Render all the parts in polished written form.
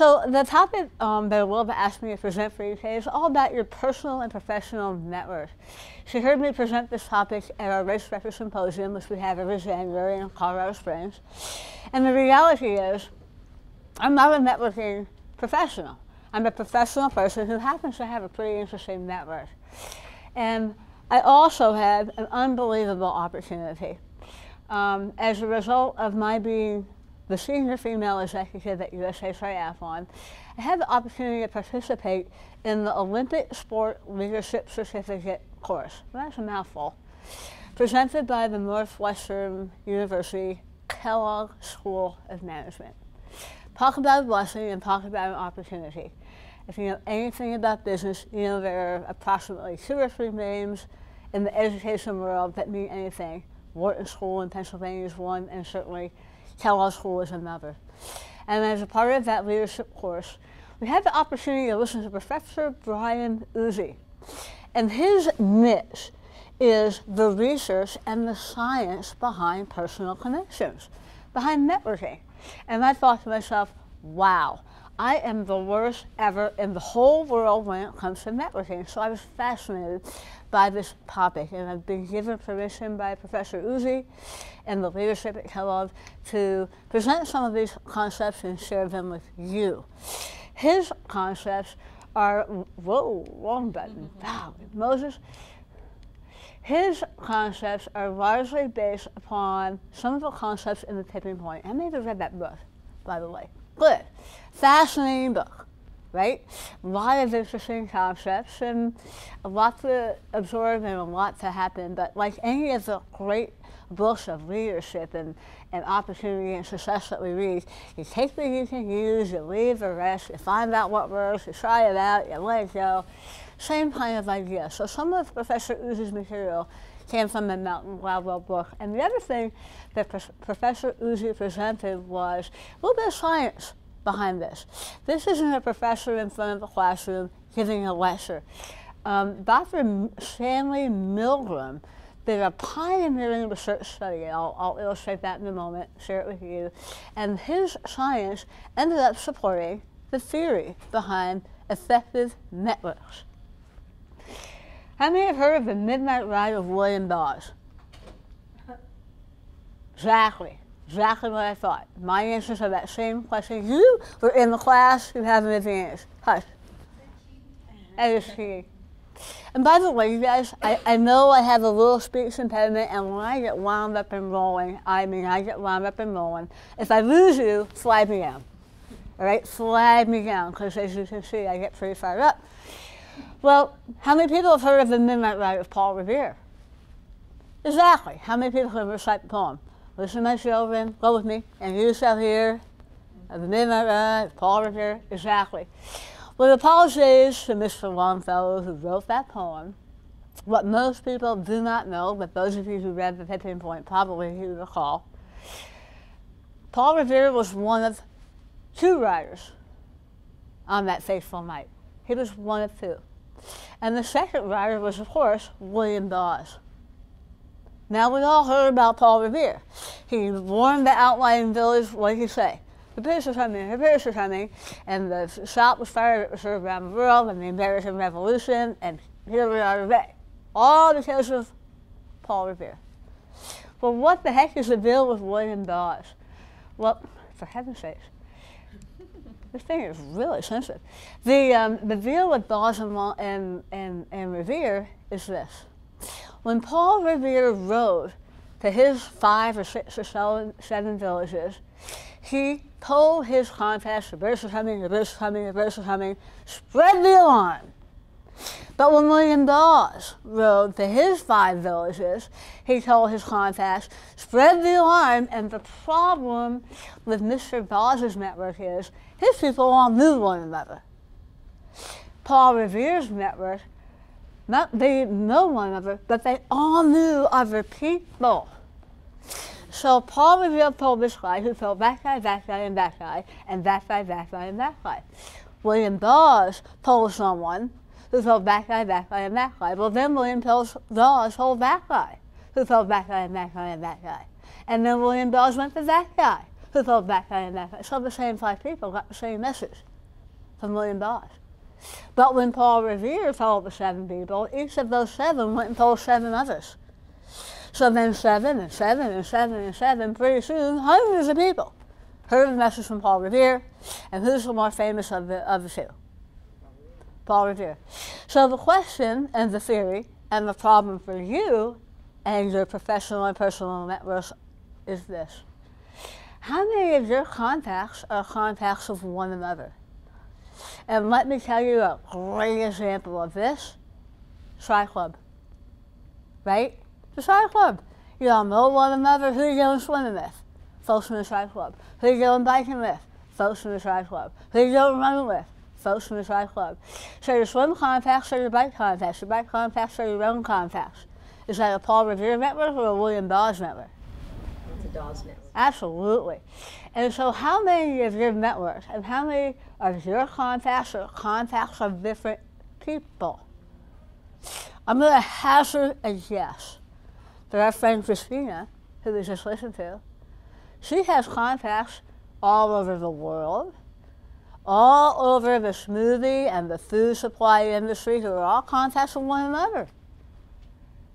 So the topic that Wilba asked me to present for you today is all about your personal and professional network. She heard me present this topic at our Race Director Symposium, which we have every January in Colorado Springs. And the reality is, I'm not a networking professional. I'm a professional person who happens to have a pretty interesting network. And I also had an unbelievable opportunity. As a result of my being the senior female executive at USA Triathlon, I had the opportunity to participate in the Olympic Sport Leadership Certificate course. That's a mouthful. Presented by the Northwestern University Kellogg School of Management. Talk about a blessing and talk about an opportunity. If you know anything about business, you know there are approximately 2 or 3 names in the education world that mean anything. Wharton School in Pennsylvania is one, and certainly Kellogg School is another. And as a part of that leadership course, we had the opportunity to listen to Professor Brian Uzi. And his niche is the research and the science behind personal connections, behind networking. And I thought to myself, wow, I am the worst ever in the whole world when it comes to networking. So I was fascinated by this topic, and I've been given permission by Professor Uzi and the leadership at Kellogg to present some of these concepts and share them with you. His concepts are, whoa, wrong button, wow, Moses. His concepts are largely based upon some of the concepts in The Tipping Point. I may have read that book, by the way. Good. Fascinating book, right? A lot of interesting concepts and a lot to absorb and a lot to happen. But like any of the great books of leadership and opportunity and success that we read, you take what you can use, you leave the rest, you find out what works, you try it out, you let it go. Same kind of idea. So some of Professor Uzi's material came from the Malcolm Gladwell book. And the other thing that Professor Uzi presented was a little bit of science behind this. This isn't a professor in front of the classroom giving a lecture. Dr. Stanley Milgram did a pioneering research study. I'll illustrate that in a moment, share it with you. And his science ended up supporting the theory behind effective networks. How many have heard of the Midnight Ride of William Dawes? Exactly what I thought. My answers are that same question. You were in the class, you have an advantage. Hush. That is key. And by the way, you guys, I know I have a little speech impediment, and when I get wound up and rolling, I get wound up and rolling. If I lose you, flag me down. All right, flag me down, because as you can see, I get pretty fired up. Well, how many people have heard of the Midnight Ride of Paul Revere? Exactly. How many people can recite the poem? Listen to my children, go with me, and you shall hear of the Midnight Ride of Paul Revere. Exactly. Well, apologies to Mr. Longfellow who wrote that poem. What most people do not know, but those of you who read The Tipping Point probably do recall, Paul Revere was one of 2 riders on that fateful night. He was one of 2. And the second rider was, of course, William Dawes. Now, we all heard about Paul Revere. He warned the outlying village, what did he say? The British are coming, the British are coming. And the shot was fired, it was heard around the world, and the American Revolution, and here we are today. All because of Paul Revere. Well, what the heck is the deal with William Dawes? Well, for heaven's sakes, this thing is really sensitive. The deal with Dawes and Revere is this. When Paul Revere rode to his 5 or 6 or 7 villages, he told his contacts, the British are coming, the British are coming, the British are coming, spread the alarm. But when William Dawes rode to his 5 villages, he told his contacts, spread the alarm. And the problem with Mr. Dawes' network is his people all knew one another. Paul Revere's network, not they know one another, but they all knew other people. So Paul Revere told this guy who told that guy, that guy, and that guy, and that guy, that guy, and that guy. William Dawes told someone who told that guy, and that guy. Well, then William Dawes told that guy who told that guy, and that guy, and that guy. And then William Dawes went to that guy who told that guy and that guy. So the same 5 people got the same message. from William Boss. But when Paul Revere told the 7 people, each of those 7 went and told 7 others. So then 7 and 7 and 7 and 7, pretty soon hundreds of people heard the message from Paul Revere. And who's the more famous of the 2? Paul Revere. So the question and the theory and the problem for you and your professional and personal networks is this. How many of your contacts are contacts of one another? And let me tell you a great example of this. Tri Club. Right? The Tri Club. You all know one another. Who are you going swimming with? Folks from the Tri Club. Who are you going biking with? Folks from the Tri Club. Who are you going running with? Folks from the Tri Club. So your swim contacts are your bike contacts. Your bike contacts are your own contacts. Is that a Paul Revere network or a William Dawes network? It's a Dawes network. Absolutely. And so how many of your networks and how many of your contacts are contacts of different people? I'm going to hazard a guess that our friend Christina, who we just listened to, she has contacts all over the world, all over the smoothie and the food supply industry, who are all contacts of one another,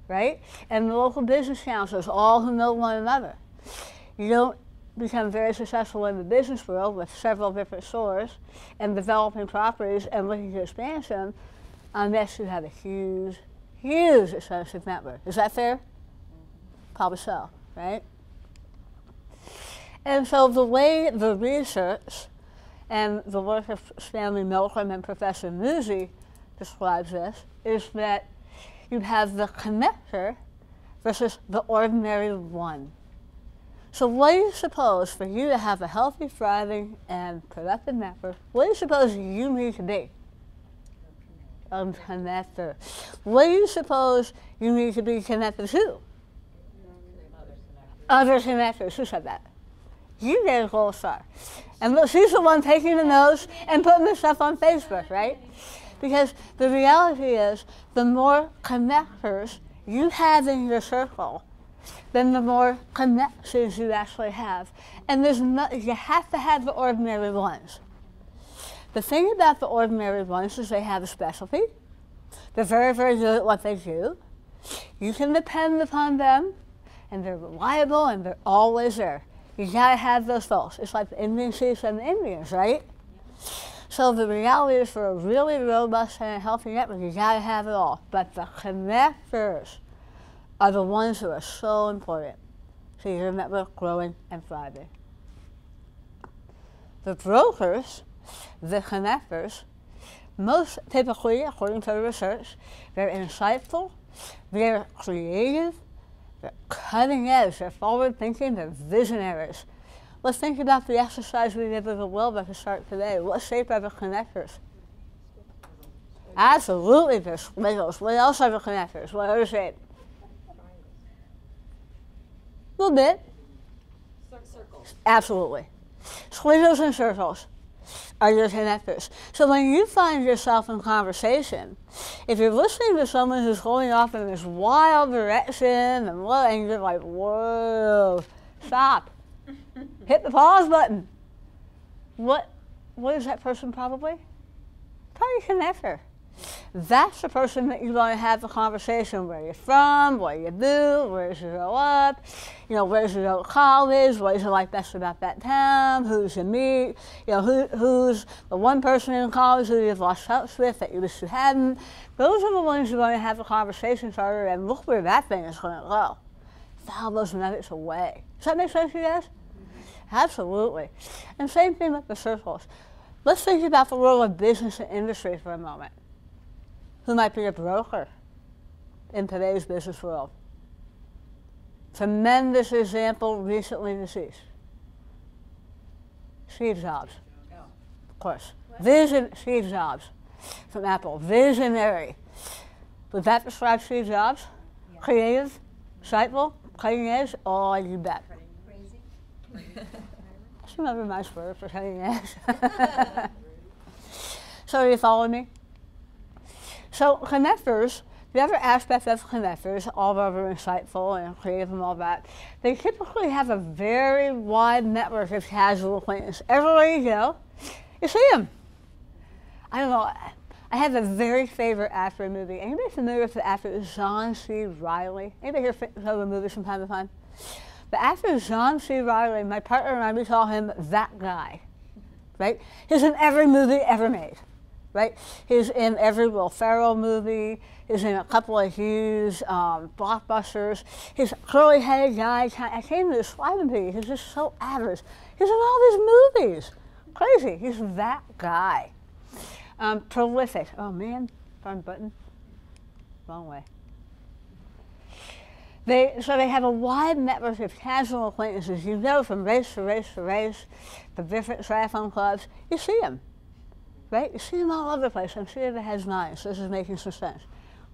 right? And the local business councils, all who know one another. You don't become very successful in the business world with several different stores and developing properties and looking to expansion unless you have a huge, huge extensive network. Is that fair? Probably so, right? And so the way the research and the work of Stanley Milgram and Professor Musi describes this is that you have the connector versus the ordinary one. So what do you suppose, for you to have a healthy, thriving, and productive network, what do you suppose you need to be? A connector. What do you suppose you need to be connected to? Other connectors. Who said that? You get a gold star. And look, she's the one taking the notes and putting this stuff on Facebook, right? Because the reality is, the more connectors you have in your circle, then the more connections you actually have. And you have to have the ordinary ones. The thing about the ordinary ones is they have a specialty. They're very, very good at what they do. You can depend upon them, and they're reliable, and they're always there. You gotta have those folks. It's like the Indian chiefs and the Indians, right? So the reality is, for a really robust and healthy network, you gotta have it all. But the connectors are the ones who are so important to your network growing and thriving. The brokers, the connectors, most typically, according to the research, they're insightful, they're creative, they're cutting edge, they're forward thinking, they're visionaries. Let's think about the exercise we did with the Wilbur to start today. What shape are the connectors? Absolutely, they're squiggles. What else are the connectors? What other shape? A little bit. Circles. Absolutely. Squiggles and circles are your connectors. So when you find yourself in conversation, if you're listening to someone who's going off in this wild direction and you're like, whoa, stop. Hit the pause button. What is that person probably? Probably a connector. That's the person that you want to have the conversation. Where you're from, what you do, where did you grow up, where did you go to college, what is it like best about that town, who's you meet, who's the one person in college who you've lost touch with that you wish you hadn't. Those are the ones you want to have the conversation starter, and look where that thing is going to go. File those nuggets away. Does that make sense to you guys? Absolutely. And same thing with the circles. Let's think about the role of business and industry for a moment. Who might be a broker in today's business world? Tremendous example, recently deceased. Steve Jobs, of course. Steve Jobs from Apple, visionary. Would that describe Steve Jobs? Yeah. Creative, insightful, cutting edge? Oh, you bet. Crazy. That's another nice word for cutting edge. So are you following me? So connectors, the other aspect of connectors, although they're insightful and creative and all that, they typically have a very wide network of casual acquaintances. Everywhere you go, you see them. I don't know. I have a very favorite actor movie. Anybody familiar with the actor John C. Reilly? Anybody here saw the movie from time to time? The actor John C. Reilly, my partner and I, we call him that guy, right? He's in every movie ever made, right? He's in every Will Ferrell movie. He's in a couple of huge blockbusters. He's a curly-headed guy. I can't even describe him to you. He's just so average. He's in all these movies. Crazy. He's that guy. Prolific. Oh man, wrong button. Wrong way. So they have a wide network of casual acquaintances. You go from race to race to race, the different triathlon clubs. You see them, right? You see them all over the place. I'm sure that has nine, so this is making some sense.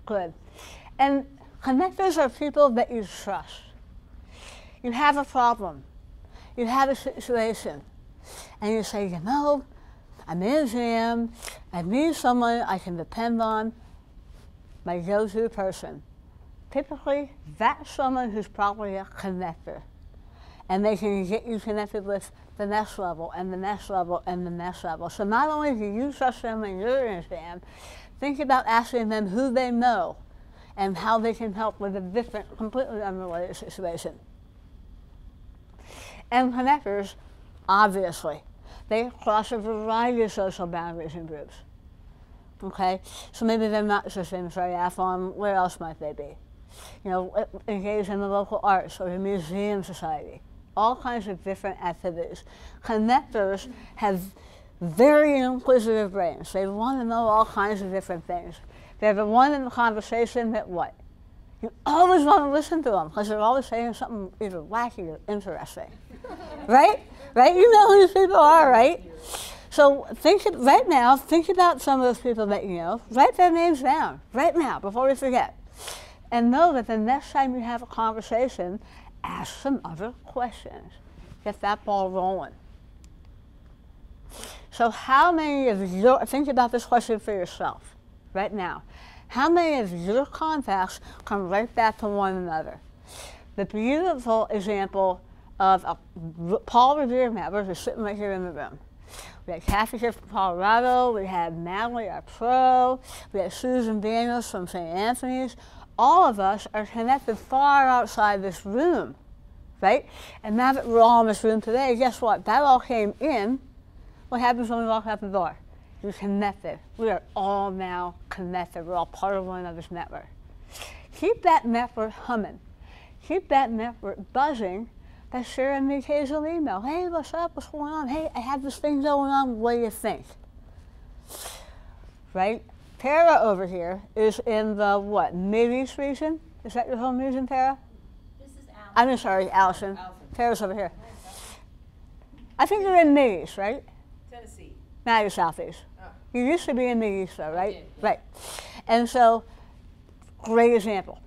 Good. And connectors are people that you trust. You have a problem. You have a situation. And you say, you know, I'm in a jam. I need someone I can depend on, my go-to person. Typically, that's someone who's probably a connector. And they can get you connected with the next level and the next level and the next level. So not only do you trust them when you're in a jam, think about asking them who they know and how they can help with a different, completely unrelated situation. And connectors, obviously, they cross a variety of social boundaries and groups. Okay? So maybe they're not just in triathlon. Where else might they be? You know, engage in the local arts or the museum society. All kinds of different activities. Connectors have very inquisitive brains. They want to know all kinds of different things. They're the one in the conversation that what? You always want to listen to them because they're always saying something either wacky or interesting. Right? Right? You know who these people are, right? So right now, think about some of those people that you know. Write their names down right now before we forget. And know that the next time you have a conversation, ask some other questions. Get that ball rolling. So how many of your, think about this question for yourself right now. How many of your contacts come right back to one another? The beautiful example of a Paul Revere member who's sitting right here in the room. We had Kathy here from Colorado, we had Natalie, our pro, we had Susan Daniels from St. Anthony's. All of us are connected far outside this room, right? And now that we're all in this room today, guess what? That all came in. What happens when we walk out the door? You're connected. We are all now connected. We're all part of one another's network. Keep that network humming. Keep that network buzzing by sharing the occasional email. Hey, what's up? What's going on? Hey, I have this thing going on. What do you think? Right? Tara over here is in the what? Mid-East region? Is that your home region, Tara? This is Allison. I'm sorry, Allison. Tara's over here. I think you're in Mid-East, right? Tennessee. Now you're Southeast. Oh. You used to be in Mid-East though, right? I did, yeah. Right. And so, great example.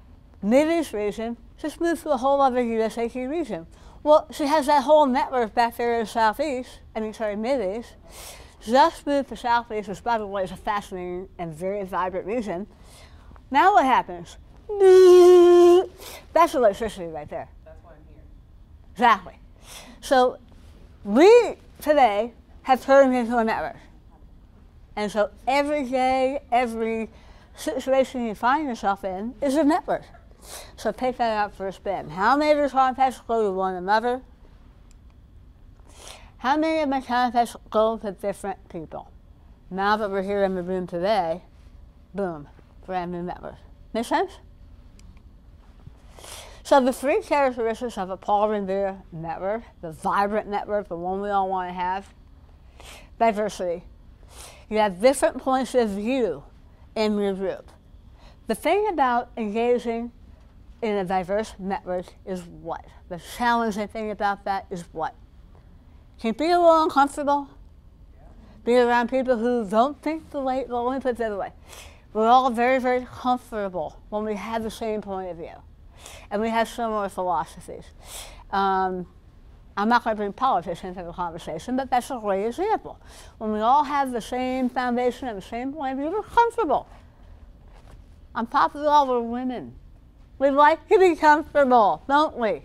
Mid-East region, just moved to a whole other USAT region. Well, she has that whole network back there in Southeast, Mid-East. Just moved to Southeast, which by the way is a fascinating and very vibrant region. Now what happens? That's electricity right there. That's why I'm here. Exactly. So we today have turned into a network. And so every day, every situation you find yourself in is a network. So take that out for a spin. How many of your contacts go to one another? How many of my contacts go to different people? Now that we're here in the room today, boom, brand new network. Make sense? So the three characteristics of a Paul Revere network, the vibrant network, the one we all want to have: diversity. You have different points of view in your group. The thing about engaging in a diverse network is what? The challenging thing about that is what? Can you be a little uncomfortable? Be around people who don't think the way, well, let me put it the other way. We're all very, very comfortable when we have the same point of view. And we have similar philosophies. I'm not going to bring politics into the conversation, but that's a great example. When we all have the same foundation and the same point of view, we're comfortable. On top of it all, we're women. We like to be comfortable, don't we?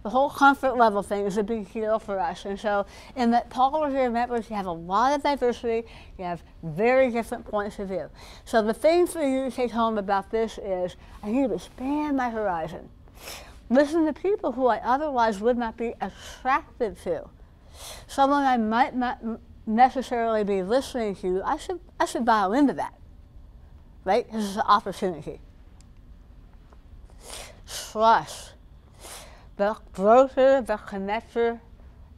The whole comfort level thing is a big deal for us. And so in the polarity networks, you have a lot of diversity. You have very different points of view. So the thing for you to take home about this is I need to expand my horizon. Listen to people who I otherwise would not be attracted to. Someone I might not necessarily be listening to, I should dial into that. Right? This is an opportunity. Trust. The broker, the connector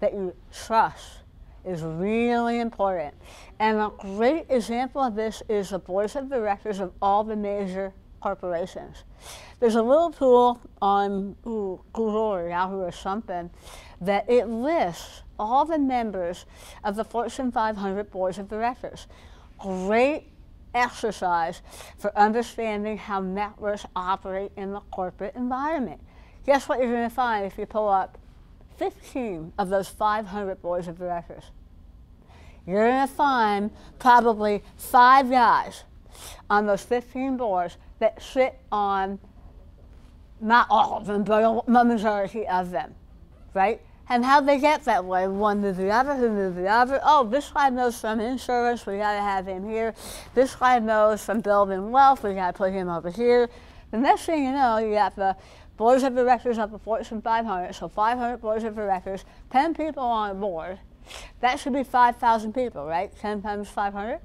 that you trust is really important. And a great example of this is the boards of directors of all the major corporations. There's a little tool on Google or Yahoo or something that it lists all the members of the Fortune 500 boards of directors. Great exercise for understanding how networks operate in the corporate environment. Guess what you're going to find if you pull up 15 of those 500 boards of directors? You're going to find probably 5 guys on those 15 boards that sit on, not all of them, but the majority of them, right? And how'd they get that way? One knew the other, who knew the other. Oh, this guy knows from insurance, we gotta have him here. This guy knows from building wealth, we gotta put him over here. The next thing you know, you got the boards of directors of the Fortune 500, so 500 boards of directors, 10 people on a board. That should be 5,000 people, right? 10 times 500?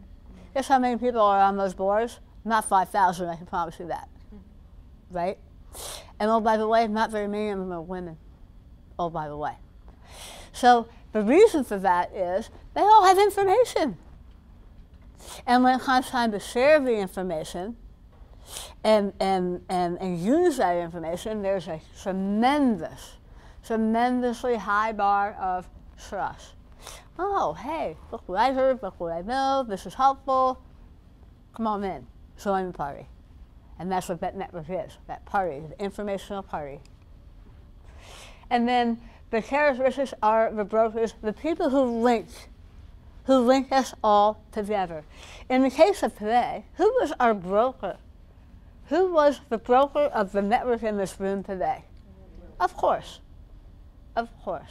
Guess how many people are on those boards? Not 5,000, I can promise you that, right? And oh, by the way, not very many of them are women. Oh, by the way. So the reason for that is they all have information. And when it comes time to share the information and use that information, there's a tremendously high bar of trust. Oh, hey, look what I heard, look what I know, this is helpful. Come on in, join the party. And that's what that network is, that party, the informational party. And then the characteristics are the brokers, the people who link us all together. In the case of today, who was our broker? Who was the broker of the network in this room today? Of course. Of course.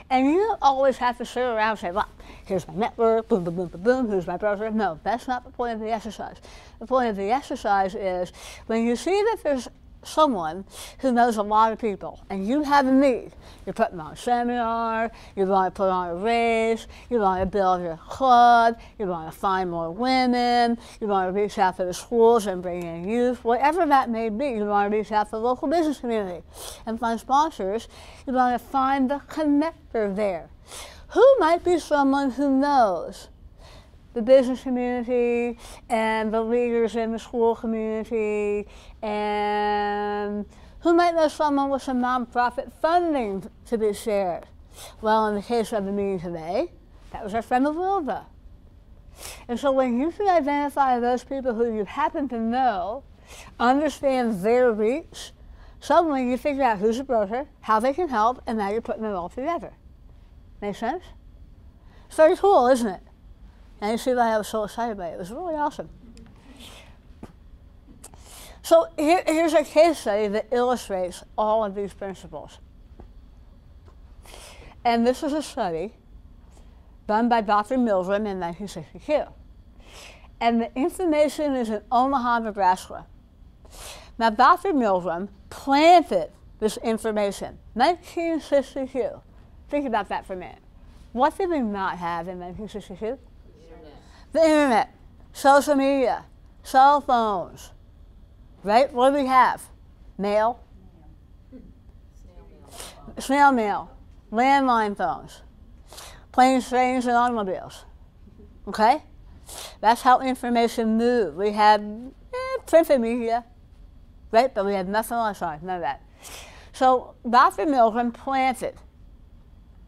And you don't always have to sit around and say, well, here's my network, boom, boom, boom, boom, boom, who's my broker? No, that's not the point of the exercise. The point of the exercise is when you see that there's someone who knows a lot of people and you have a need, you're putting on a seminar, you want to put on a race, you want to build your club, you want to find more women, you want to reach out to the schools and bring in youth, whatever that may be, you want to reach out to the local business community and find sponsors, you want to find the connector there. Who might be someone who knows the business community and the leaders in the school community, and who might know someone with some nonprofit funding to be shared? Well, in the case of the meeting today, that was our friend Matilda. And so when you can identify those people who you happen to know, understand their reach, suddenly you figure out who's a broker, how they can help, and now you're putting it all together. Make sense? It's very cool, isn't it? And you see why I was so excited about it. It was really awesome. So here's a case study that illustrates all of these principles. And this is a study done by Dr. Milgram in 1962. And the information is in Omaha, Nebraska. Now, Dr. Milgram planted this information, 1962. Think about that for a minute. What did we not have in 1962? The internet, social media, cell phones, right? What do we have? Mail, snail mail, landline phones, planes, trains, and automobiles, okay? That's how information moved. We had printed media, right? But we had nothing electronic, none of that. So Dr. Milgram planted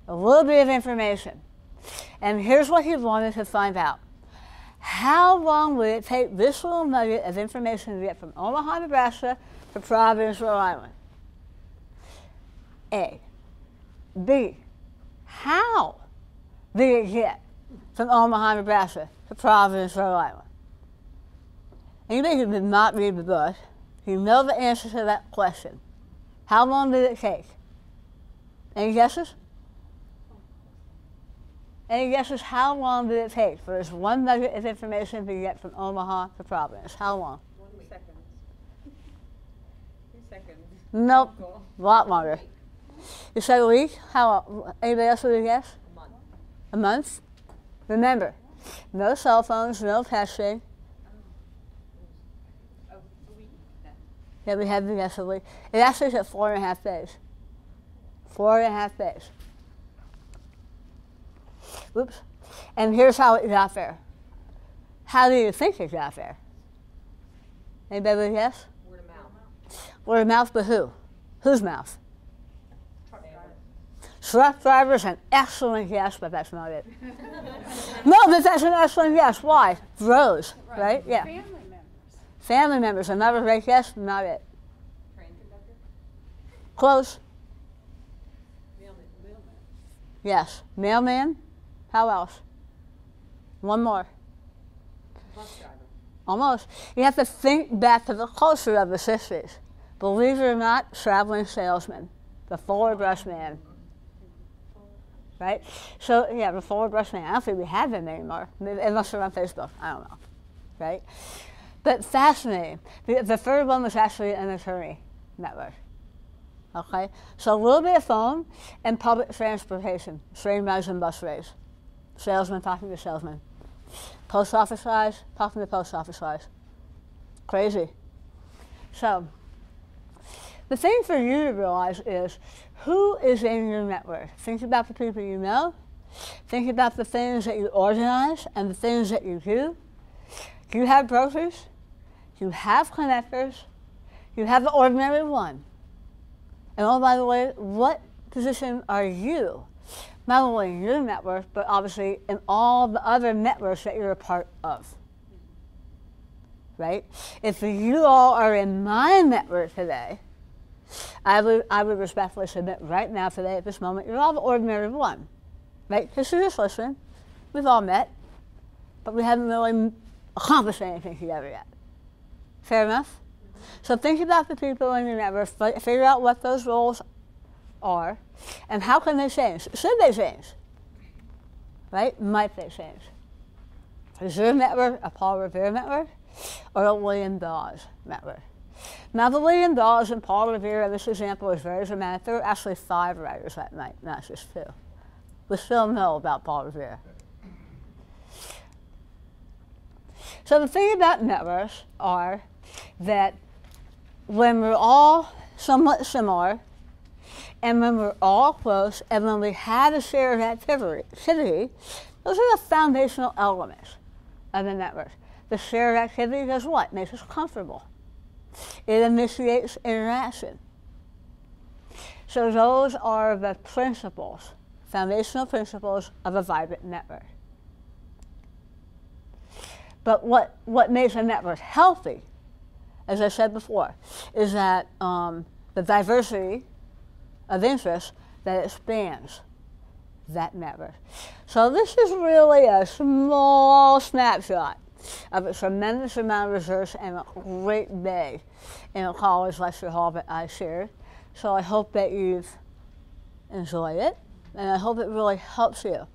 a little bit of information. And here's what he wanted to find out. How long would it take this little nugget of information to get from Omaha, Nebraska to Providence, Rhode Island? A. B. How did it get from Omaha, Nebraska to Providence, Rhode Island? Anybody who did not read the book, you know the answer to that question. How long did it take? Any guesses? Any guesses how long did it take for this one nugget of information to get from Omaha to Providence? How long? 1 second. 2 seconds. Nope, Cool. a lot longer. You said a week? How? Anybody else would guess? A month. A month? Remember, no cell phones, no texting. Oh, a week then. Yeah, we had to guess a week. It actually took 4.5 days. 4.5 days. Whoops. And here's how it got there. How do you think it got there? Anybody would guess? Word of mouth. Word of mouth, but who? Whose mouth? Truck driver. Truck drivers, an excellent guess, but that's not it. No, but that's an excellent guess. Why? Roads, right? Yeah. Family members. Family members, another great guess, not it. Train conductor. Close. Mailman. Yes. Mailman. How else? One more. Bus driver. Almost. You have to think back to the culture of the 60s. Believe it or not, traveling salesman, the forward brush man. Right? So, yeah, the forward brush man. I don't think we have them anymore, unless they're on Facebook. I don't know. Right? But fascinating. The third one was actually an attorney network. Okay? So a little bit of phone and public transportation, train rides and bus rides. Salesman talking to salesman. Post office guys talking to post office guys. Crazy. So, the thing for you to realize is who is in your network. Think about the people you know. Think about the things that you organize and the things that you do. You have brokers. You have connectors. You have the ordinary one. And oh, by the way, what position are you? Not only in your network, but obviously in all the other networks that you're a part of. Right? If you all are in my network today, I would respectfully submit right now, today, at this moment, you're all the ordinary one. Right? Because you're just listening. We've all met, but we haven't really accomplished anything together yet. Fair enough? So think about the people in your network, figure out what those roles are, and how can they change? Should they change? Right? Might they change? Is your network a Paul Revere network or a William Dawes network? Now the William Dawes and Paul Revere in this example is very dramatic. There were actually 5 writers that night, not just 2. We still know about Paul Revere. So the thing about networks are that when we're all somewhat similar, and when we're all close, and when we have a shared activity, those are the foundational elements of the network. The shared activity does what? Makes us comfortable. It initiates interaction. So those are the principles, foundational principles of a vibrant network. But what makes a network healthy, as I said before, is that the diversity of interest that expands that network. So this is really a small snapshot of a tremendous amount of research and a great day in a college lecture hall that I shared. So I hope that you've enjoyed it, and I hope it really helps you